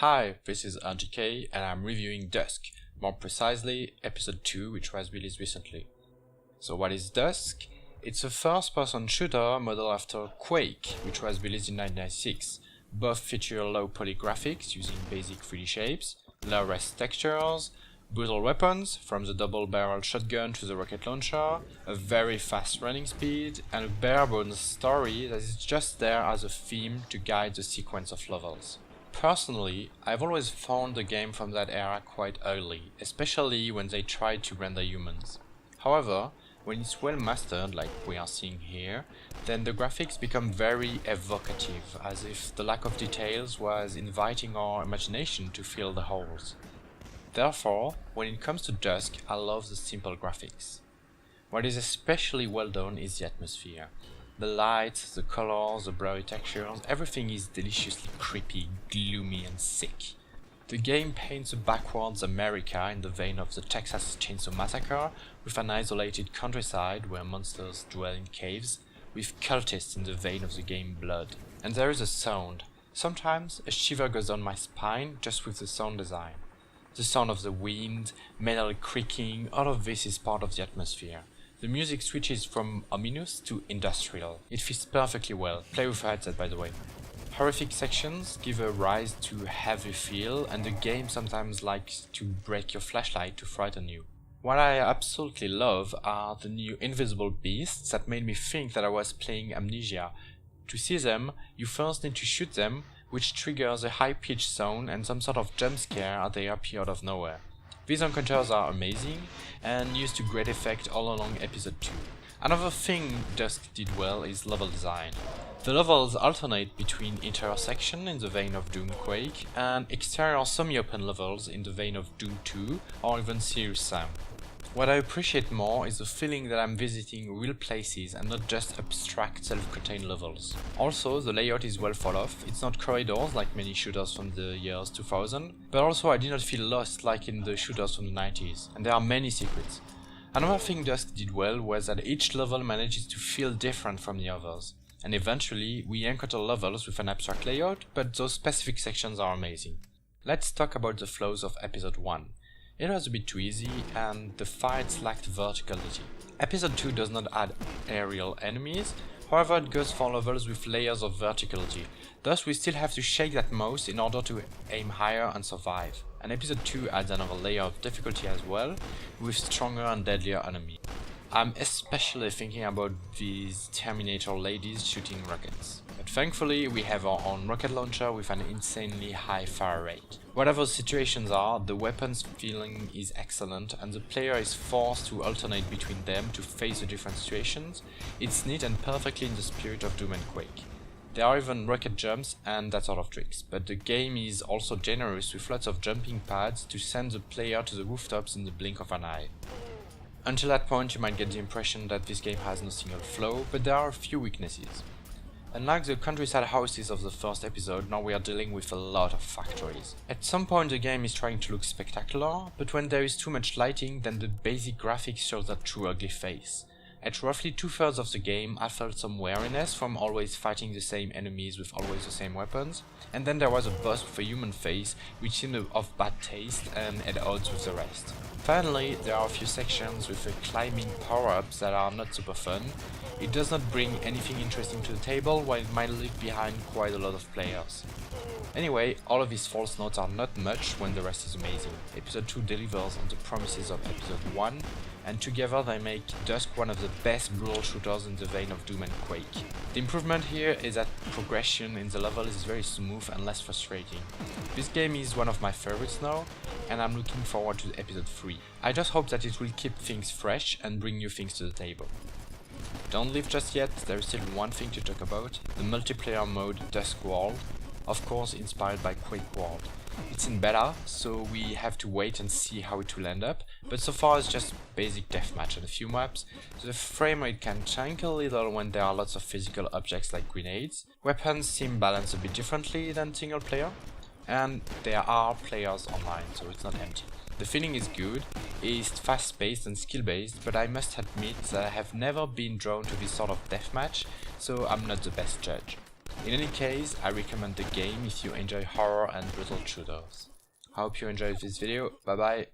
Hi, this is RGK and I'm reviewing Dusk, more precisely episode 2 which was released recently. So what is Dusk? It's a first-person shooter modeled after Quake, which was released in 1996. Both feature low poly graphics using basic 3D shapes, low-res textures, brutal weapons, from the double-barrel shotgun to the rocket launcher, a very fast running speed, and a bare-bones story that is just there as a theme to guide the sequence of levels. Personally, I've always found the game from that era quite ugly, especially when they tried to render humans. However, when it's well mastered, like we are seeing here, then the graphics become very evocative, as if the lack of details was inviting our imagination to fill the holes. Therefore, when it comes to Dusk, I love the simple graphics. What is especially well done is the atmosphere. The lights, the colors, the blurry textures, everything is deliciously creepy, gloomy and sick. The game paints a backwards America in the vein of the Texas Chainsaw Massacre, with an isolated countryside where monsters dwell in caves, with cultists in the vein of the game Blood. And there is a sound. Sometimes a shiver goes down my spine just with the sound design. The sound of the wind, metal creaking, all of this is part of the atmosphere. The music switches from ominous to industrial. It fits perfectly well. Play with a headset, by the way. Horrific sections give a rise to heavy feel, and the game sometimes likes to break your flashlight to frighten you. What I absolutely love are the new invisible beasts that made me think that I was playing Amnesia. To see them, you first need to shoot them, which triggers a high-pitched sound and some sort of jump scare as they appear out of nowhere. These encounters are amazing and used to great effect all along episode 2. Another thing Dusk did well is level design. The levels alternate between interior section in the vein of Doom Quake and exterior semi-open levels in the vein of Doom 2 or even Serious Sam. What I appreciate more is the feeling that I'm visiting real places and not just abstract self-contained levels. Also, the layout is well thought of. It's not corridors like many shooters from the years 2000, but also I did not feel lost like in the shooters from the 90s, and there are many secrets. Another thing Dusk did well was that each level manages to feel different from the others, and eventually we encounter levels with an abstract layout, but those specific sections are amazing. Let's talk about the flows of episode 1. It was a bit too easy, and the fights lacked verticality. Episode 2 does not add aerial enemies, however it goes for levels with layers of verticality, thus we still have to shake that mouse in order to aim higher and survive. And episode 2 adds another layer of difficulty as well, with stronger and deadlier enemies. I'm especially thinking about these Terminator ladies shooting rockets. But thankfully we have our own rocket launcher with an insanely high fire rate. Whatever the situations are, the weapons feeling is excellent and the player is forced to alternate between them to face the different situations. It's neat and perfectly in the spirit of Doom and Quake. There are even rocket jumps and that sort of tricks, but the game is also generous with lots of jumping pads to send the player to the rooftops in the blink of an eye. Until that point you might get the impression that this game has no single flow, but there are a few weaknesses. Unlike the countryside houses of the first episode, now we are dealing with a lot of factories. At some point the game is trying to look spectacular, but when there is too much lighting then the basic graphics show that true ugly face. At roughly 2/3 of the game I felt some weariness from always fighting the same enemies with always the same weapons, and then there was a boss with a human face which seemed of bad taste and at odds with the rest. Finally, there are a few sections with climbing power-ups that are not super fun. It does not bring anything interesting to the table, while it might leave behind quite a lot of players. Anyway, all of these false notes are not much when the rest is amazing. Episode 2 delivers on the promises of episode 1, and together they make Dusk one of the best brutal shooters in the vein of Doom and Quake. The improvement here is that progression in the level is very smooth and less frustrating. This game is one of my favorites now, and I'm looking forward to episode 3. I just hope that it will keep things fresh and bring new things to the table. Don't leave just yet, there is still one thing to talk about, the multiplayer mode Dusk World, of course inspired by Quake World. It's in beta, so we have to wait and see how it will end up, but so far it's just basic deathmatch and a few maps. The frame rate can change a little when there are lots of physical objects like grenades. Weapons seem balanced a bit differently than single player, and there are players online, so it's not empty. The feeling is good, it's fast-paced and skill-based, but I must admit that I have never been drawn to this sort of deathmatch, so I'm not the best judge. In any case, I recommend the game if you enjoy horror and brutal shooters. I hope you enjoyed this video, bye bye!